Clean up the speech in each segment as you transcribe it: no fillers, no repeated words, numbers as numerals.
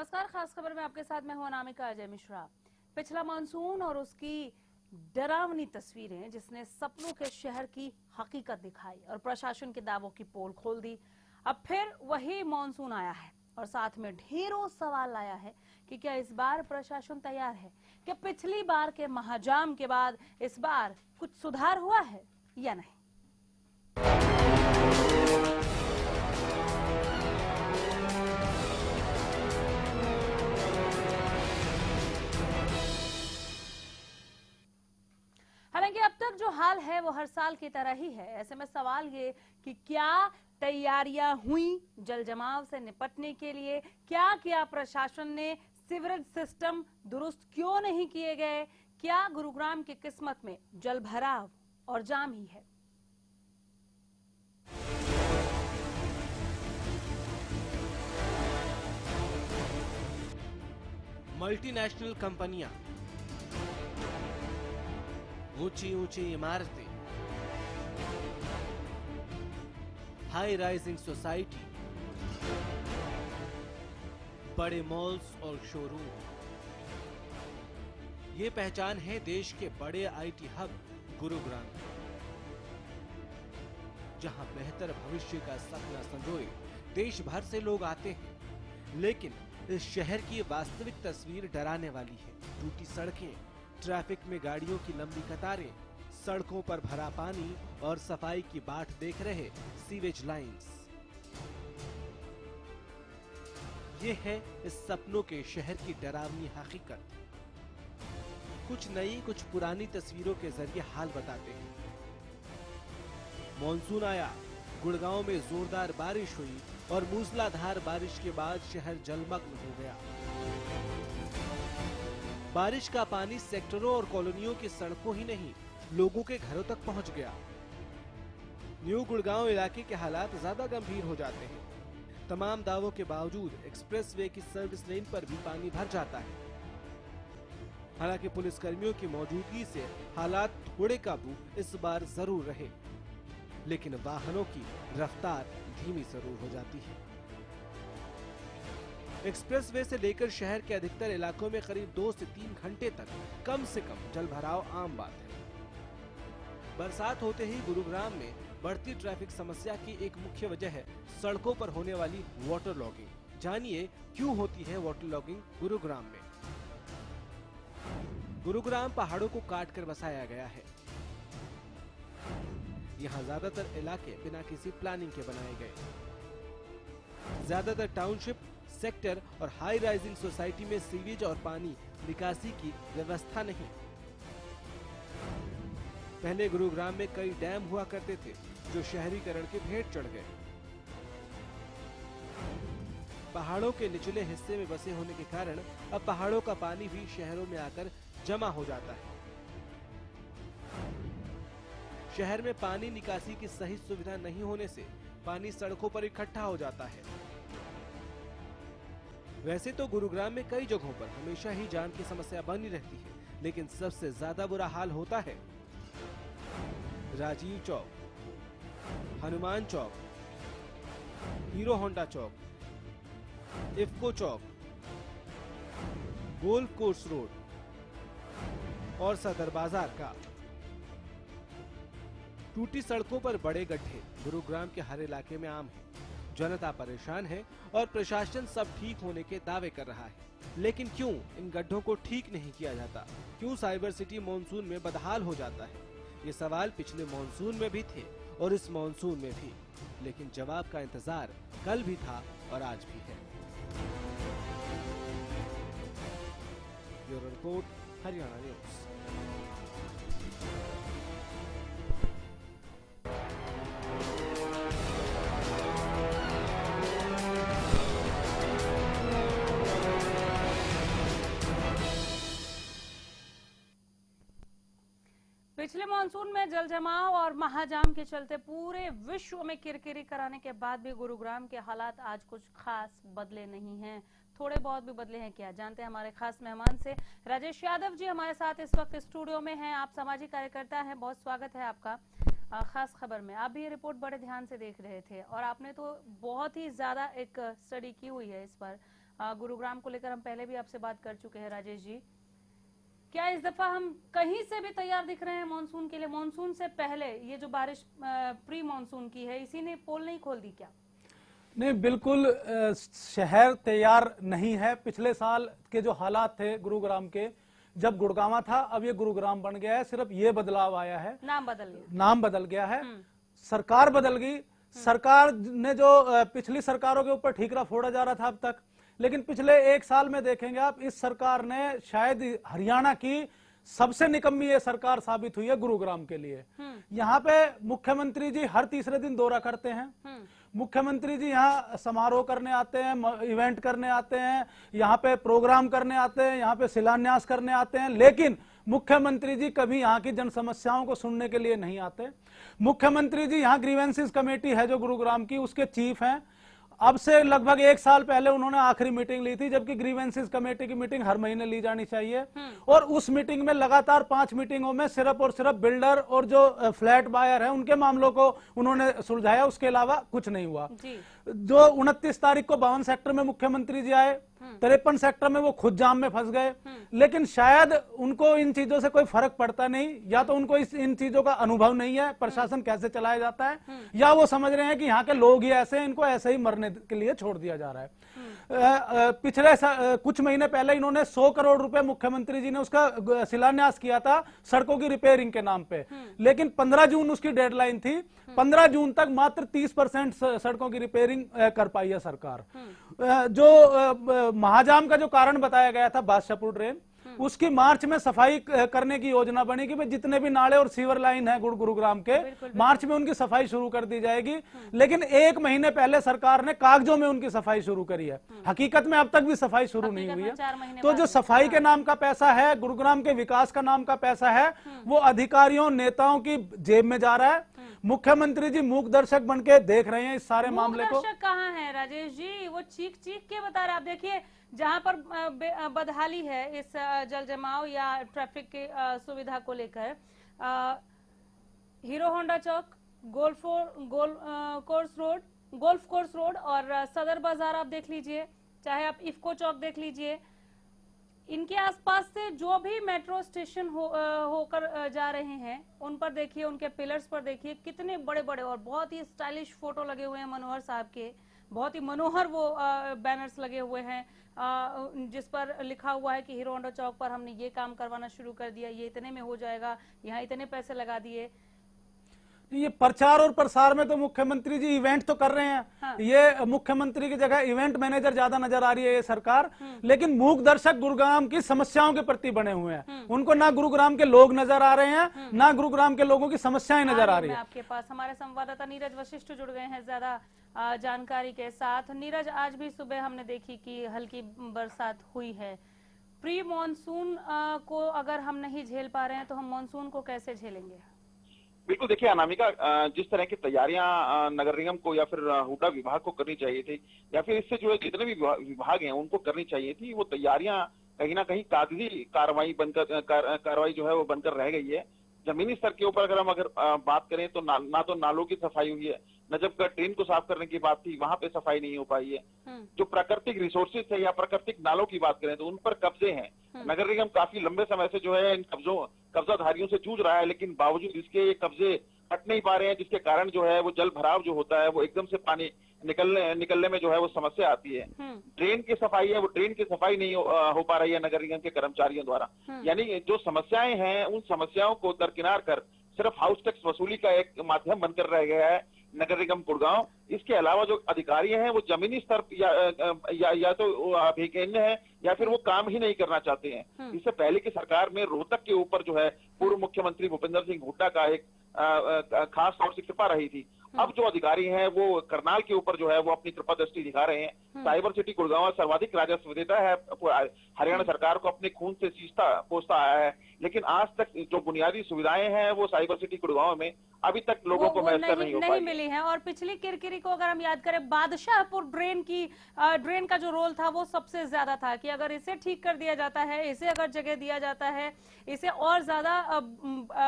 नमस्कार, खास खबर में आपके साथ मैं हूं अनामिका अजय मिश्रा। पिछला मानसून और उसकी डरावनी तस्वीरें जिसने सपनों के शहर की हकीकत दिखाई और प्रशासन के दावों की पोल खोल दी। अब फिर वही मानसून आया है और साथ में ढेरों सवाल लाया है कि क्या इस बार प्रशासन तैयार है? क्या पिछली बार के महाजाम के बाद इस बार कुछ सुधार हुआ है या नहीं? हालांकि अब तक जो हाल है वो हर साल की तरह ही है। ऐसे में सवाल ये कि क्या तैयारियां हुई जल जमाव से निपटने के लिए? क्या किया प्रशासन ने? सीवरेज सिस्टम दुरुस्त क्यों नहीं किए गए? क्या गुरुग्राम की किस्मत में जल भराव और जाम ही है? मल्टीनेशनल कंपनियां, ऊंची ऊंची इमारतें, हाई राइजिंग सोसाइटी, बड़े मॉल्स और शोरूम, ये पहचान है देश के बड़े आईटी हब गुरुग्राम, जहां बेहतर भविष्य का सपना संजोए देश भर से लोग आते हैं। लेकिन इस शहर की वास्तविक तस्वीर डराने वाली है। टूटी सड़कें, ट्रैफिक में गाड़ियों की लंबी कतारें, सड़कों पर भरा पानी और सफाई की बाट देख रहे सीवेज लाइंस। ये है इस सपनों के शहर की डरावनी हकीकत। कुछ नई कुछ पुरानी तस्वीरों के जरिए हाल बताते हैं। मॉनसून आया, गुड़गांव में जोरदार बारिश हुई और मूसलाधार बारिश के बाद शहर जलमग्न हो गया। बारिश का पानी सेक्टरों और कॉलोनियों की सड़कों ही नहीं, लोगों के घरों तक पहुंच गया। न्यू गुड़गांव इलाके के हालात ज्यादा गंभीर हो जाते हैं। तमाम दावों के बावजूद एक्सप्रेसवे की सर्विस लेन पर भी पानी भर जाता है। हालांकि पुलिस कर्मियों की मौजूदगी से हालात थोड़े काबू इस बार जरूर रहे, लेकिन वाहनों की रफ्तार धीमी जरूर हो जाती है। एक्सप्रेसवे से लेकर शहर के अधिकतर इलाकों में करीब 2 से 3 घंटे तक कम से कम जलभराव आम बात है। बरसात होते ही गुरुग्राम में बढ़ती ट्रैफिक समस्या की एक मुख्य वजह है सड़कों पर होने वाली वाटर लॉगिंग। जानिए क्यों होती है वाटर लॉगिंग गुरुग्राम में। गुरुग्राम पहाड़ों को काट कर बसाया गया है। यहाँ ज्यादातर इलाके बिना किसी प्लानिंग के बनाए गए। ज्यादातर टाउनशिप, सेक्टर और हाई राइजिंग सोसाइटी में सीवेज और पानी निकासी की व्यवस्था नहीं। पहले गुरुग्राम में कई डैम हुआ करते थे जो शहरीकरण के भेंट चढ़ गए। पहाड़ों के निचले हिस्से में बसे होने के कारण अब पहाड़ों का पानी भी शहरों में आकर जमा हो जाता है। शहर में पानी निकासी की सही सुविधा नहीं होने से पानी सड़कों पर इकट्ठा हो जाता है। वैसे तो गुरुग्राम में कई जगहों पर हमेशा ही जाम की समस्या बनी रहती है, लेकिन सबसे ज्यादा बुरा हाल होता है राजीव चौक, हनुमान चौक, हीरो होंडा चौक, इफ्को चौक, गोल्फ कोर्स रोड और सदर बाजार का। टूटी सड़कों पर बड़े गड्ढे गुरुग्राम के हर इलाके में आम है। जनता परेशान है और प्रशासन सब ठीक होने के दावे कर रहा है। लेकिन क्यों इन गड्ढों को ठीक नहीं किया जाता? क्यों साइबर सिटी मॉनसून में बदहाल हो जाता है? ये सवाल पिछले मॉनसून में भी थे और इस मॉनसून में भी, लेकिन जवाब का इंतजार कल भी था और आज भी है। Bureau report, Haryana news. पिछले मानसून में जल जमाव और महाजाम के चलते पूरे विश्व में किरकिरी कराने के बाद भी गुरुग्राम के हालात आज कुछ खास बदले नहीं हैं। थोड़े बहुत भी बदले हैं क्या? जानते हैं हमारे खास मेहमान से। राजेश यादव जी हमारे साथ इस वक्त स्टूडियो में हैं। आप सामाजिक कार्यकर्ता हैं, बहुत स्वागत है आपका खास खबर में। आप भी ये रिपोर्ट बड़े ध्यान से देख रहे थे और आपने तो बहुत ही ज्यादा एक स्टडी की हुई है इस पर। गुरुग्राम को लेकर हम पहले भी आपसे बात कर चुके हैं राजेश जी। क्या इस दफा हम कहीं से भी तैयार दिख रहे हैं मानसून के लिए? मानसून से पहले ये जो बारिश प्री मानसून की है, इसी ने पोल नहीं खोल दी क्या? नहीं, बिल्कुल शहर तैयार नहीं है। पिछले साल के जो हालात थे गुरुग्राम के, जब गुड़गांवा था, अब ये गुरुग्राम बन गया है। सिर्फ ये बदलाव आया है, नाम बदल गया, नाम बदल गया है, सरकार बदल गई। सरकार ने जो पिछली सरकारों के ऊपर ठीकरा फोड़ा जा रहा था अब तक, लेकिन पिछले 1 साल में देखेंगे आप, इस सरकार ने शायद हरियाणा की सबसे निकम्मी ये सरकार साबित हुई है गुरुग्राम के लिए। यहाँ पे मुख्यमंत्री जी हर तीसरे दिन दौरा करते हैं। मुख्यमंत्री जी यहाँ समारोह करने आते हैं, इवेंट करने आते हैं, यहाँ पे प्रोग्राम करने आते हैं, यहाँ पे शिलान्यास करने आते हैं, लेकिन मुख्यमंत्री जी कभी यहाँ की जन समस्याओं को सुनने के लिए नहीं आते। मुख्यमंत्री जी यहाँ ग्रीवेंसेस कमेटी है जो गुरुग्राम की, उसके चीफ हैं। अब से लगभग 1 साल पहले उन्होंने आखिरी मीटिंग ली थी, जबकि ग्रीवेंसेस कमेटी की मीटिंग हर महीने ली जानी चाहिए। और उस मीटिंग में लगातार 5 मीटिंगों में सिर्फ और सिर्फ बिल्डर और जो फ्लैट बायर है उनके मामलों को उन्होंने सुलझाया, उसके अलावा कुछ नहीं हुआ। जो 29 तारीख को 52 सेक्टर में मुख्यमंत्री जी आए, 53 सेक्टर में वो खुद जाम में फंस गए, लेकिन शायद उनको इन चीजों से कोई फर्क पड़ता नहीं, या तो उनको इन चीजों का अनुभव नहीं है, प्रशासन कैसे चलाया जाता है, या वो समझ रहे हैं कि यहाँ के लोग ही ऐसे हैं, इनको ऐसे ही मरने के लिए छोड़ दिया जा रहा है। पिछले कुछ महीने पहले इन्होंने 100 करोड़ रुपए मुख्यमंत्री जी ने उसका शिलान्यास किया था सड़कों की रिपेयरिंग के नाम पे, लेकिन 15 जून उसकी डेडलाइन थी। 15 जून तक मात्र 30% सड़कों की रिपेयरिंग कर पाई है सरकार। जो महाजाम का जो कारण बताया गया था बादशाहपुर ड्रेन, उसकी मार्च में सफाई करने की योजना बनी कि भाई जितने भी नाले और सीवर लाइन है गुरुग्राम के, मार्च में उनकी सफाई शुरू कर दी जाएगी। लेकिन 1 महीने पहले सरकार ने कागजों में उनकी सफाई शुरू करी है, हकीकत में अब तक भी सफाई शुरू नहीं हुई है। तो जो सफाई के नाम का पैसा है, गुरुग्राम के विकास का नाम का पैसा है, वो अधिकारियों नेताओं की जेब में जा रहा है। मुख्यमंत्री जी मूक दर्शक बन के देख रहे हैं इस सारे मामले को। कहाँ है राजेश जी? वो चीख चीख के बता रहे। आप देखिए, जहां पर बदहाली है इस जल जमाव या ट्रैफिक की सुविधा को लेकर, हीरो होंडा चौक, गोल्फ कोर्स रोड और सदर बाजार आप देख लीजिए, चाहे आप इफ्को चौक देख लीजिए, इनके आसपास से जो भी मेट्रो स्टेशन होकर जा रहे हैं, उन पर देखिए, उनके पिलर्स पर देखिए कितने बड़े बड़े और बहुत ही स्टाइलिश फोटो लगे हुए हैं मनोहर साहब के। बहुत ही मनोहर वो बैनर्स लगे हुए हैं, जिस पर लिखा हुआ है कि हीरो होंडा चौक पर हमने ये काम करवाना शुरू कर दिया, ये इतने में हो जाएगा, यहाँ इतने पैसे लगा दिए। ये प्रचार और प्रसार में तो मुख्यमंत्री जी इवेंट तो कर रहे हैं। हाँ। ये मुख्यमंत्री की जगह इवेंट मैनेजर ज्यादा नजर आ रही है ये सरकार, लेकिन मूक दर्शक गुरुग्राम की समस्याओं के प्रति बने हुए हैं। उनको ना गुरुग्राम के लोग नजर आ रहे हैं, ना गुरुग्राम के लोगों की समस्याएं नजर आ रही है। आपके पास हमारे संवाददाता नीरज वशिष्ठ जुड़ गए हैं ज्यादा जानकारी के साथ। नीरज, आज भी सुबह हमने देखी कि हल्की बरसात हुई है। प्री मानसून को अगर हम नहीं झेल पा रहे हैं तो हम मानसून को कैसे झेलेंगे? बिल्कुल, देखिए अनामिका, जिस तरह की तैयारियां नगर निगम को या फिर हुडा विभाग को करनी चाहिए थी, या फिर इससे जो है जितने भी विभाग हैं उनको करनी चाहिए थी, वो तैयारियां कहीं ना कहीं कागजी कार्रवाई जो है वो बनकर रह गई है। जमीनी स्तर के ऊपर अगर हम बात करें तो ना तो नालों की सफाई हुई है, न जब ट्रेन को साफ करने की बात थी वहां पे सफाई नहीं हो पाई है। जो प्राकृतिक रिसोर्सेज है या प्राकृतिक नालों की बात करें तो उन पर कब्जे हैं। नगर निगम काफी लंबे समय से जो है इन कब्जाधारियों से जूझ रहा है, लेकिन बावजूद इसके ये कब्जे हट नहीं पा रहे हैं, जिसके कारण जो है वो जल भराव जो होता है वो एकदम से पानी निकलने में जो है वो समस्या आती है। ड्रेन की सफाई है, वो ड्रेन की सफाई नहीं हो पा रही है नगर निगम के कर्मचारियों द्वारा। यानी जो समस्याएं हैं उन समस्याओं को दरकिनार कर सिर्फ हाउस टैक्स वसूली का एक माध्यम बनकर रह गया है नगर निगम गुड़गांव। इसके अलावा जो अधिकारी हैं वो जमीनी स्तर या तो अभिज्ञ है या फिर वो काम ही नहीं करना चाहते हैं। इससे पहले की सरकार में रोहतक के ऊपर जो है पूर्व मुख्यमंत्री भूपेंद्र सिंह हुड्डा का एक खास तौर से कृपा रही थी। अब जो अधिकारी हैं वो करनाल के ऊपर जो है वो अपनी कृपा दृष्टि दिखा रहे हैं। साइबर सिटी गुड़गांव सर्वाधिक राजस्व देता है, हरियाणा सरकार को अपने खून से सींचता पोसता आया है, लेकिन आज तक जो बुनियादी सुविधाएं हैं वो साइबर सिटी गुड़गांव में अभी तक लोगों को मैसर नहीं मिली है। और पिछली किरकिरी को अगर हम याद करें, बादशाहपुर ड्रेन का जो रोल था वो सबसे ज्यादा था कि अगर इसे ठीक कर दिया जाता है, इसे अगर जगह दिया जाता है, इसे और ज्यादा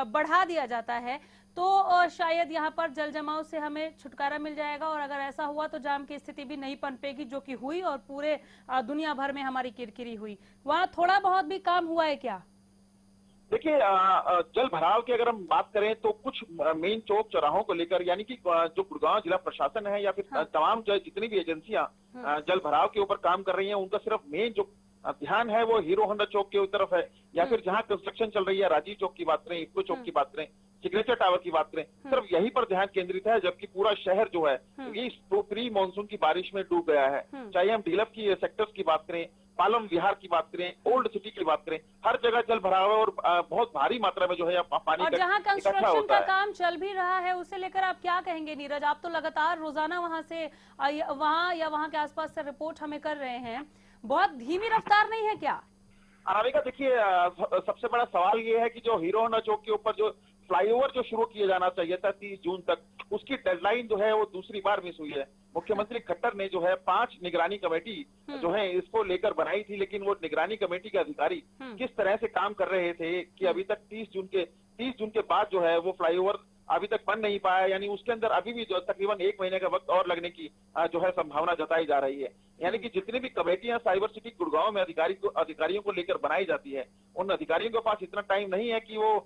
बढ़ा दिया जाता है तो शायद यहाँ पर जल जमाव से हमें छुटकारा मिल जाएगा, और अगर ऐसा हुआ तो जाम की स्थिति भी नहीं पनपेगी, जो कि हुई और पूरे दुनिया भर में हमारी किरकिरी हुई। वहाँ थोड़ा बहुत भी काम हुआ है क्या? देखिए, जल भराव की अगर हम बात करें तो कुछ मेन चौक चौराहों को लेकर, यानी कि जो गुड़गांव जिला प्रशासन है या फिर तमाम जो जितनी भी एजेंसियां जल भराव के ऊपर काम कर रही हैं, उनका सिर्फ मेन जो ध्यान है वो हीरो होंडा चौक की तरफ है, या फिर जहां कंस्ट्रक्शन चल रही है, राजीव चौक की बात करें, इफ्को चौक की बात करें, सिग्नेचर टावर की बात करें, सिर्फ यहीं पर ध्यान केंद्रित है। जबकि पूरा शहर जो है ये प्री मानसून की बारिश में डूब गया है। चाहे हम डीलप की सेक्टर्स की बात करें, पालम विहार की बात करें, ओल्ड सिटी की बात करें, हर जगह जल भराव है और बहुत भारी मात्रा में जो है पानी और जहां इकट्ठा कंस्ट्रक्शन होता का है। काम चल भी रहा है, उसे लेकर आप क्या कहेंगे नीरज? आप तो लगातार रोजाना वहां से वहां या वहां के आसपास से रिपोर्ट हमें कर रहे हैं, बहुत धीमी रफ्तार नहीं है क्या? अनामिका, देखिए, सबसे बड़ा सवाल ये है कि जो हीरो होंडा चौक के ऊपर जो फ्लाईओवर जो शुरू किया जाना चाहिए था 30 जून तक, उसकी डेडलाइन जो है वो दूसरी बार मिस हुई है। मुख्यमंत्री खट्टर ने जो है 5 निगरानी कमेटी जो है इसको लेकर बनाई थी, लेकिन वो निगरानी कमेटी के अधिकारी किस तरह से काम कर रहे थे कि अभी तक 30 जून के बाद जो है वो फ्लाईओवर अभी तक बन नहीं पाया, यानी उसके अंदर अभी भी जो तकरीबन 1 महीने का वक्त और लगने की जो है संभावना जताई जा रही है। यानी कि जितनी भी कमेटियां साइबर सिटी गुड़गांव में अधिकारियों को लेकर बनाई जाती है, उन अधिकारियों के पास इतना टाइम नहीं है कि वो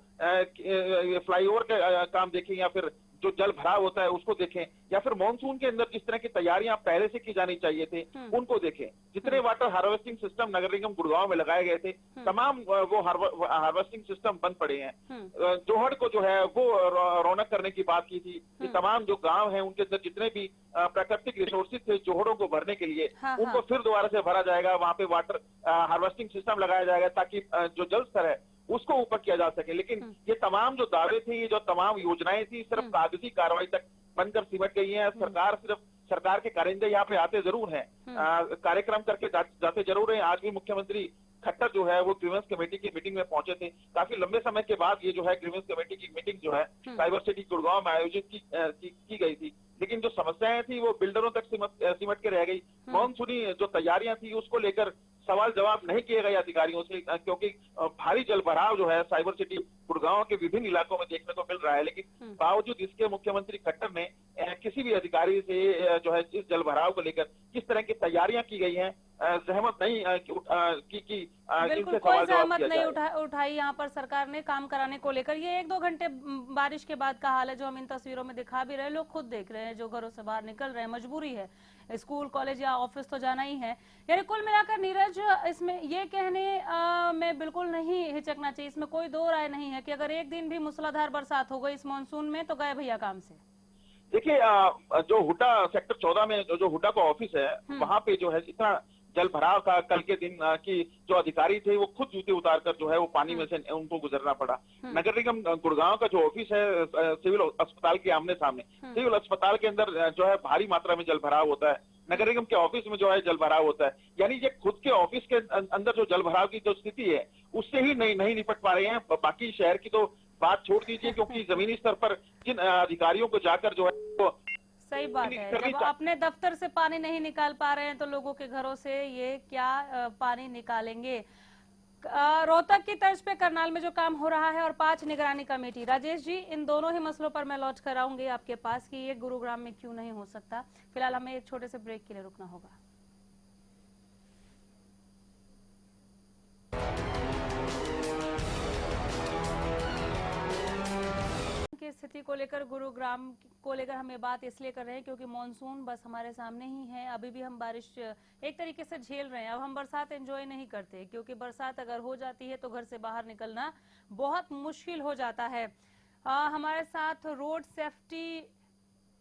फ्लाईओवर का काम देखें, या फिर जो जल भराव होता है उसको देखें, या फिर मानसून के अंदर जिस तरह की तैयारियां पहले से की जानी चाहिए थे उनको देखें। जितने वाटर हार्वेस्टिंग सिस्टम नगर निगम गुड़गांव में लगाए गए थे, तमाम वो हार्वेस्टिंग सिस्टम बंद पड़े हैं। जोहड़ को जो है वो रौनक करने की बात की थी कि तमाम जो गांव हैं उनके अंदर जितने भी प्राकृतिक रिसोर्सेज थे जोहड़ों को भरने के लिए, उनको फिर दोबारा से भरा जाएगा, वहां पे वाटर हार्वेस्टिंग सिस्टम लगाया जाएगा ताकि जो जल स्तर है उसको ऊपर किया जा सके। लेकिन ये तमाम जो दावे थे, ये जो तमाम योजनाएं थी, सिर्फ कागजी कार्रवाई तक बनकर सिमट गई हैं। सरकार के कारिंदे यहाँ पे आते जरूर हैं, कार्यक्रम करके जाते जरूर हैं। आज भी मुख्यमंत्री खट्टर जो है वो ग्रीवेंस कमेटी की मीटिंग में पहुंचे थे। काफी लंबे समय के बाद ये जो है ग्रीवेंस कमेटी की मीटिंग जो है साइबर सिटी गुड़गांव में आयोजित की गई थी, लेकिन जो समस्याएं थी वो बिल्डरों तक सिमट के रह गई। मानसूनी जो तैयारियां थी उसको लेकर सवाल जवाब नहीं किए गए अधिकारियों से, क्योंकि भारी जल भराव जो है साइबर सिटी गुड़गांव के विभिन्न इलाकों में देखने को मिल रहा है। लेकिन बावजूद इसके मुख्यमंत्री खट्टर ने किसी भी अधिकारी से जो है इस जल भराव को लेकर किस तरह की तैयारियां की गई हैं जहमत नहीं की बिल्कुल कोई जहमत नहीं उठाई यहाँ पर सरकार ने काम कराने को लेकर। ये 1-2 घंटे बारिश के बाद का हाल है जो हम इन तस्वीरों में दिखा भी रहे हैं, लोग खुद देख रहे हैं, जो घरों से बाहर निकल रहे हैं, मजबूरी है, स्कूल कॉलेज या ऑफिस तो जाना ही है। यानी कुल मिलाकर नीरज, इसमें ये कहने में बिल्कुल नहीं हिचकना चाहिए, इसमें कोई दो राय नहीं है कि अगर एक दिन भी मूसलाधार बरसात हो गई इस मानसून में तो गए भैया काम से। देखिए, जो हुडा सेक्टर 14 में जो हुडा का ऑफिस है, वहां पे जो है इतना जल भराव था कल के दिन कि जो अधिकारी थे वो खुद जूते उतार कर जो है वो पानी में से उनको गुजरना पड़ा। नगर निगम गुड़गांव का जो ऑफिस है सिविल अस्पताल के आमने सामने, सिविल अस्पताल के अंदर जो है भारी मात्रा में जल भराव होता है, नगर निगम के ऑफिस में जो है जल भराव होता है। यानी ये खुद के ऑफिस के अंदर जो जल भराव की जो स्थिति है उससे ही नहीं निपट पा रहे हैं। बाकी शहर की तो बात छोड़ दीजिए, क्योंकि जमीनी स्तर पर जिन अधिकारियों को जाकर जो है वो सही बात है, जब अपने दफ्तर से पानी नहीं निकाल पा रहे हैं तो लोगों के घरों से ये क्या पानी निकालेंगे। रोहतक की तर्ज पे करनाल में जो काम हो रहा है और 5 निगरानी कमेटी, राजेश जी इन दोनों ही मसलों पर मैं लौट कर आऊंगी आपके पास कि ये गुरुग्राम में क्यों नहीं हो सकता। फिलहाल हमें एक छोटे से ब्रेक के लिए रुकना होगा। की स्थिति को लेकर, गुरुग्राम को लेकर हम ये बात इसलिए कर रहे हैं क्योंकि मॉनसून बस हमारे सामने ही है। अभी भी हम बारिश एक तरीके से झेल रहे हैं। अब हम बरसात एंजॉय नहीं करते क्योंकि बरसात अगर हो जाती है तो घर से बाहर निकलना बहुत मुश्किल हो जाता है। हमारे साथ road safety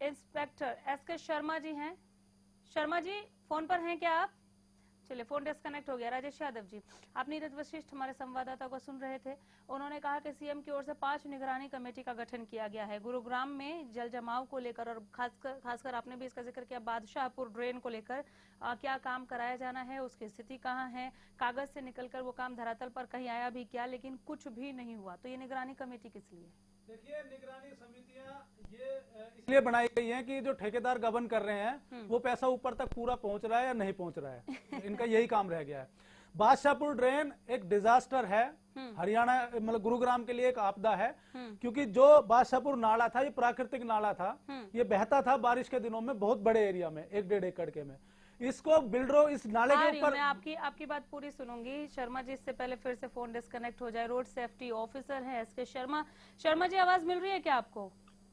inspector SK Sharma ji हैं। शर्मा जी फोन पर हैं क्या आप? चलिए फोन डिस्कनेक्ट हो गया। राजेश यादव जी, आप नीरज वशिष्ठ हमारे संवाददाता को सुन रहे थे। उन्होंने कहा कि सीएम की ओर से 5 निगरानी कमेटी का गठन किया गया है गुरुग्राम में जल जमाव को लेकर, और खासकर आपने भी इसका जिक्र किया बादशाहपुर ड्रेन को लेकर क्या काम कराया जाना है, उसकी स्थिति कहाँ है, कागज से निकलकर वो काम धरातल पर कहीं आया भी क्या, लेकिन कुछ भी नहीं हुआ। तो ये निगरानी कमेटी किस लिए? देखिए, निगरानी समितियां ये इसलिए बनाई गई हैं कि जो ठेकेदार गबन कर रहे हैं वो पैसा ऊपर तक पूरा पहुंच रहा है या नहीं पहुंच रहा है, इनका यही काम रह गया है। बादशाहपुर ड्रेन एक डिजास्टर है, हरियाणा मतलब गुरुग्राम के लिए एक आपदा है, क्योंकि जो बादशाहपुर नाला था ये प्राकृतिक नाला था, ये बहता था बारिश के दिनों में बहुत बड़े एरिया में 1-1.5 एकड़ के में। इसको बिल्डरों इस नाले के ऊपर, मैं आपकी बात पूरी सुनूंगी शर्मा जी, इससे पहले फिर से फोन डिस्कनेक्ट हो जाए। रोड सेफ्टी ऑफिसर हैं एसके शर्मा। शर्मा जी, आवाज मिल रही है क्या आपको?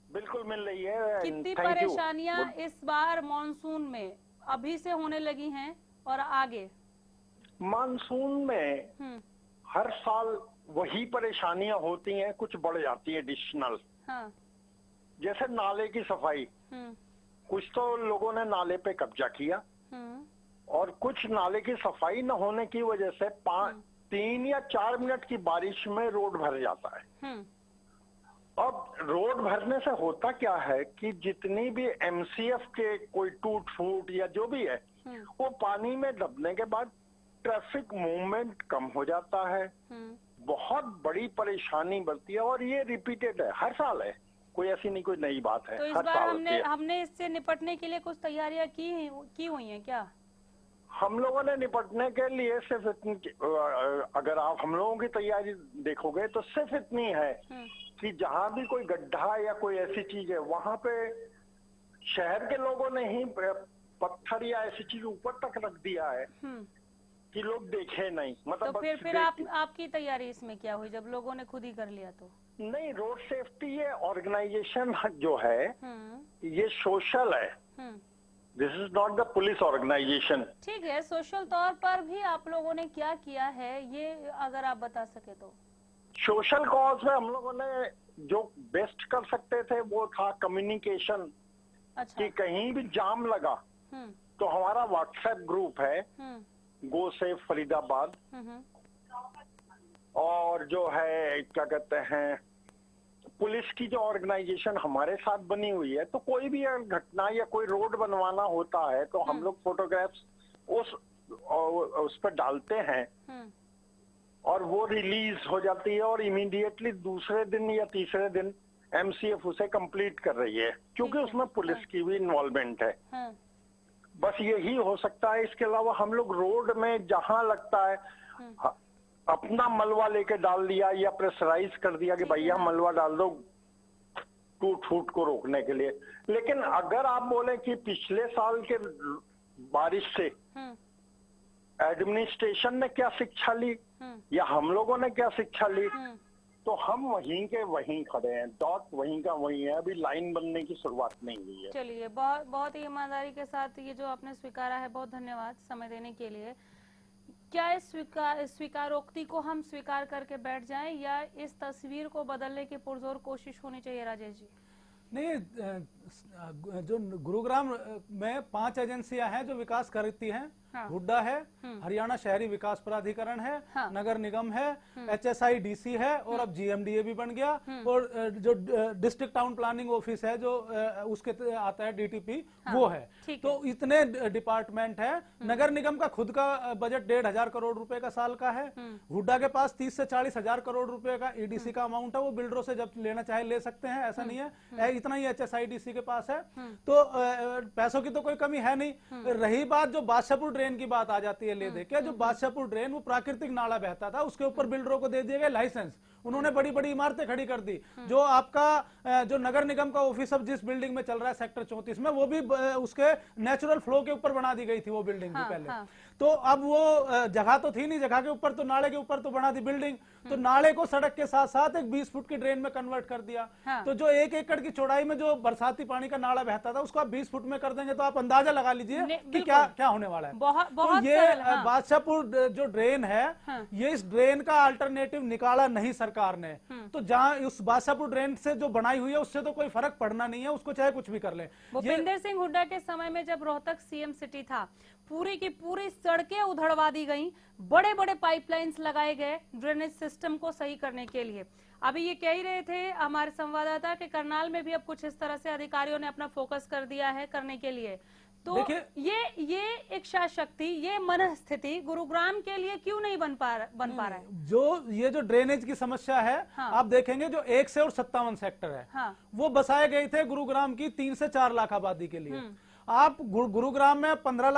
बिल्कुल मिल रही है। कितनी परेशानियां इस बार मॉनसून में अभी से होने लगी हैं और आगे? मानसून में हर साल वही परेशानियां होती हैं, कुछ बढ़ जाती है एडिशनल। हाँ। जैसे नाले की सफाई, कुछ तो लोगों ने नाले पे कब्जा किया और कुछ नाले की सफाई न होने की वजह से 3 या 4 मिनट की बारिश में रोड भर जाता है। अब रोड भरने से होता क्या है कि जितनी भी एमसीएफ के कोई टूट फूट या जो भी है, वो पानी में दबने के बाद ट्रैफिक मूवमेंट कम हो जाता है, बहुत बड़ी परेशानी बढ़ती है और ये रिपीटेड है, हर साल है, कोई ऐसी नहीं कोई नई बात है। तो इस हर बार साल हमने इससे निपटने के लिए कुछ तैयारियां की हुई हैं क्या? हम लोगों ने निपटने के लिए सिर्फ इतनी, अगर आप हम लोगों की तैयारी देखोगे तो सिर्फ इतनी है कि जहां भी कोई गड्ढा या कोई ऐसी चीज है वहां पे शहर के लोगों ने ही पत्थर या ऐसी चीज ऊपर तक रख दिया है कि लोग देखे नहीं। मतलब तो फिर आपकी तैयारी इसमें क्या हुई जब लोगों ने खुद ही कर लिया? तो नहीं, रोड सेफ्टी ये ऑर्गेनाइजेशन जो है ये सोशल है, this is not the police organisation. ठीक है, सोशल तौर पर भी आप लोगों ने क्या किया है ये अगर आप बता सके तो। सोशल कॉज में हम लोगों ने जो बेस्ट कर सकते थे वो था कम्युनिकेशन। अच्छा। कि कहीं भी जाम लगा तो हमारा व्हाट्सएप ग्रुप है गो सेफ फरीदाबाद, और जो है क्या कहते हैं पुलिस की जो ऑर्गेनाइजेशन हमारे साथ बनी हुई है, तो कोई भी घटना या कोई रोड बनवाना होता है तो हम लोग फोटोग्राफ्स उस पर डालते हैं और वो रिलीज हो जाती है और इमीडिएटली दूसरे दिन या तीसरे दिन एमसीएफ उसे कंप्लीट कर रही है, क्योंकि उसमें पुलिस की भी इन्वॉल्वमेंट है। बस यही हो सकता है, इसके अलावा हम लोग रोड में जहां लगता है अपना मलबा लेके डाल दिया या प्रेशराइज कर दिया कि भैया मलबा डाल दो टूट फूट को रोकने के लिए। लेकिन अगर आप बोले कि पिछले साल के बारिश से एडमिनिस्ट्रेशन ने क्या शिक्षा ली या हम लोगों ने क्या शिक्षा ली, तो हम वहीं के वहीं खड़े हैं, डॉट वहीं का वहीं है, अभी लाइन बनने की शुरुआत नहीं हुई है। चलिए, बहुत ही ईमानदारी के साथ ये जो आपने स्वीकारा है, बहुत धन्यवाद समय देने के लिए। क्या इस स्वीकारोक्ति को हम स्वीकार करके बैठ जाएं या इस तस्वीर को बदलने की पुरजोर कोशिश होनी चाहिए राजेश जी? नहीं, जो गुरुग्राम में 5 एजेंसियां हैं जो विकास करती हैं। हाँ। हुड्डा है, हरियाणा शहरी विकास प्राधिकरण है, हाँ। नगर निगम है, HSIDC है और अब GMDA भी बन गया, और जो डिस्ट्रिक्ट टाउन प्लानिंग ऑफिस है जो उसके आता है DTP, हाँ। वो है। तो इतने डिपार्टमेंट है। नगर निगम का खुद का बजट 1,500 करोड़ रुपए का साल का है। हुड्डा के पास 30 से 40 हजार करोड़ रुपए का EDC का अमाउंट है, वो बिल्डरों से जब लेना चाहे ले सकते हैं, ऐसा नहीं है। इतना ही HSIDC के पास है, तो पैसों की तो कोई कमी है नहीं। रही बात जो बादशाहपुर ड्रेन की बात आ जाती है, ले दे के जो बादशाहपुर ड्रेन वो प्राकृतिक नाला बहता था, उसके ऊपर बिल्डरों को दे दिए गए लाइसेंस, उन्होंने बड़ी बड़ी इमारतें खड़ी कर दी। जो आपका जो नगर निगम का ऑफिस अब जिस बिल्डिंग में चल रहा है सेक्टर 34 में, वो भी उसके नेचुरल फ्लो के ऊपर बना दी गई थी वो बिल्डिंग भी पहले। तो अब वो जगह तो थी नहीं, जगह के ऊपर तो नाले के ऊपर तो बना दी बिल्डिंग, तो नाले को सड़क के साथ साथ एक 20 फुट की ड्रेन में कन्वर्ट कर दिया। तो जो 1 एकड़ की चौड़ाई में जो बरसाती पानी का नाला बहता था उसको आप 20 फुट में कर देंगे, तो आप अंदाजा लगा लीजिए कि क्या होने वाला है। तो ये बादशाहपुर जो ड्रेन है, ये इस ड्रेन का अल्टरनेटिव निकाला नहीं सरकार ने। तो जहां उस बादशाहपुर ड्रेन से जो बनाई हुई है उससे तो कोई फर्क पड़ना नहीं है, उसको चाहे कुछ भी कर ले। भूपेंद्र सिंह हुड्डा के समय में जब रोहतक CM सिटी था, पूरी की पूरी सड़कें उधड़वा दी गई, बड़े बड़े पाइपलाइंस लगाए गए ड्रेनेज सिस्टम को सही करने के लिए। अभी ये कह ही रहे थे हमारे संवाददाता कि करनाल में भी अब कुछ इस तरह से अधिकारियों ने अपना फोकस कर दिया है करने के लिए। तो ये इच्छा शक्ति, ये मनस्थिति गुरुग्राम के लिए क्यों नहीं बन पा रहा है? ये जो ड्रेनेज की समस्या है, हाँ। आप देखेंगे जो 1 से और 57 सेक्टर है, हाँ। वो बसाए गए थे गुरुग्राम की 3 से 4 लाख आबादी के लिए। आप गुरुग्राम में 15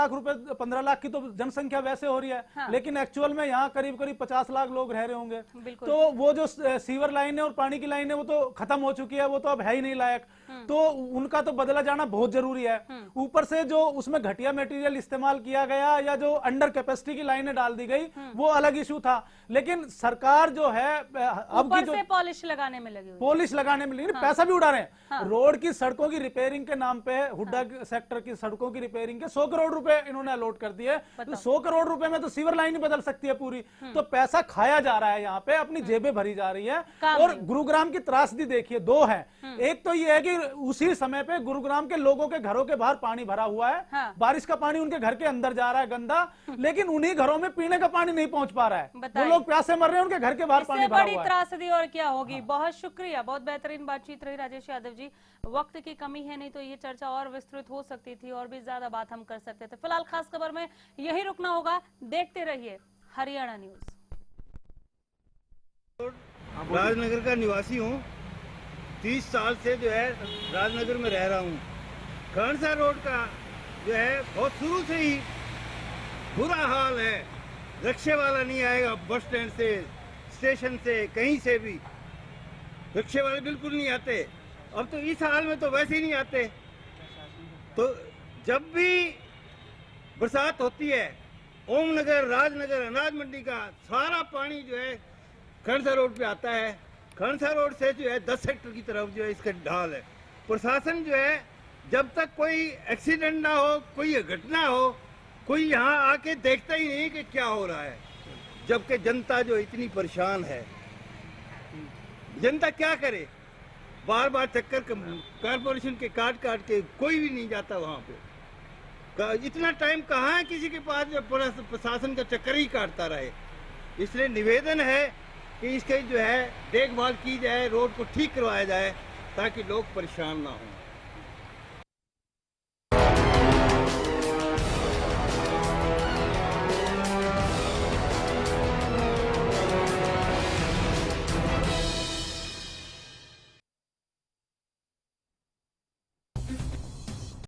लाख की तो जनसंख्या वैसे हो रही है, हाँ। लेकिन एक्चुअल में यहाँ करीब करीब 50 लाख लोग रह रहे होंगे। बिल्कुल। तो वो जो सीवर लाइन है और पानी की लाइन है वो तो खत्म हो चुकी है, वो तो अब है ही नहीं लायक, तो उनका तो बदला जाना बहुत जरूरी है। ऊपर से जो उसमें घटिया मटेरियल इस्तेमाल किया गया या जो अंडर कैपेसिटी की लाइनें डाल दी गई वो अलग इशू था, लेकिन सरकार जो है अब की ऊपर जो से पॉलिश लगाने में लगी हुई है। पॉलिश लगाने में लेकिन पैसा भी उड़ा रहे हैं। रोड की सड़कों की रिपेयरिंग के नाम पे हुड्डा सेक्टर की सड़कों की रिपेयरिंग के 100 करोड़ रुपए इन्होंने अलॉट कर दिए। तो 100 करोड़ रुपए में तो सीवर लाइन ही बदल सकती है पूरी। तो पैसा खाया जा रहा है यहाँ पे, अपनी जेबें भरी जा रही है। काम और नहीं। गुरुग्राम की त्रासदी देखिए, दो है। एक तो ये है कि उसी समय पे गुरुग्राम के लोगों के घरों के बाहर पानी भरा हुआ है, हाँ। बारिश का पानी उनके घर के अंदर जा रहा है गंदा, लेकिन उन्हीं घरों में पीने का पानी नहीं पहुंच पा रहा है। वो बताइए। लोग प्यासे मर रहे हैं, उनके घर के बाहर पानी इससे भरा बड़ी हुआ है। त्रासदी और क्या होगी। बहुत शुक्रिया, बहुत बेहतरीन बातचीत रही राजेश यादव जी। वक्त की कमी है, नहीं तो ये चर्चा और विस्तृत हो सकती थी और भी ज्यादा बात हम कर सकते थे। फिलहाल खास खबर में यही रुकना होगा। देखते रहिए हरियाणा न्यूज। राजनगर का निवासी हूँ, 30 साल से जो है राजनगर में रह रहा हूँ। खड़सा रोड का जो है बहुत शुरू से ही बुरा हाल है। रिक्शे वाला नहीं आएगा, बस स्टैंड से, स्टेशन से, कहीं से भी रिक्शे वाले बिल्कुल नहीं आते। अब तो इस हाल में तो वैसे ही नहीं आते। तो जब भी बरसात होती है, ओमनगर, राजनगर, अनाज मंडी का सारा पानी जो है खड़सा रोड पे आता है। खड़सा रोड से जो है 10 सेक्टर की तरफ जो है इसका ढाल है। प्रशासन जो है जब तक कोई एक्सीडेंट ना हो, कोई घटना हो, कोई यहाँ आके देखता ही नहीं कि क्या हो रहा है। जबकि जनता जो इतनी परेशान है, जनता क्या करे। बार बार चक्कर कारपोरेशन के काट के कोई भी नहीं जाता वहाँ पे। इतना टाइम कहाँ है किसी के पास जो प्रशासन का चक्कर ही काटता रहे। इसलिए निवेदन है कि इसके जो है देखभाल की जाए, रोड को ठीक करवाया जाए ताकि लोग परेशान ना हों।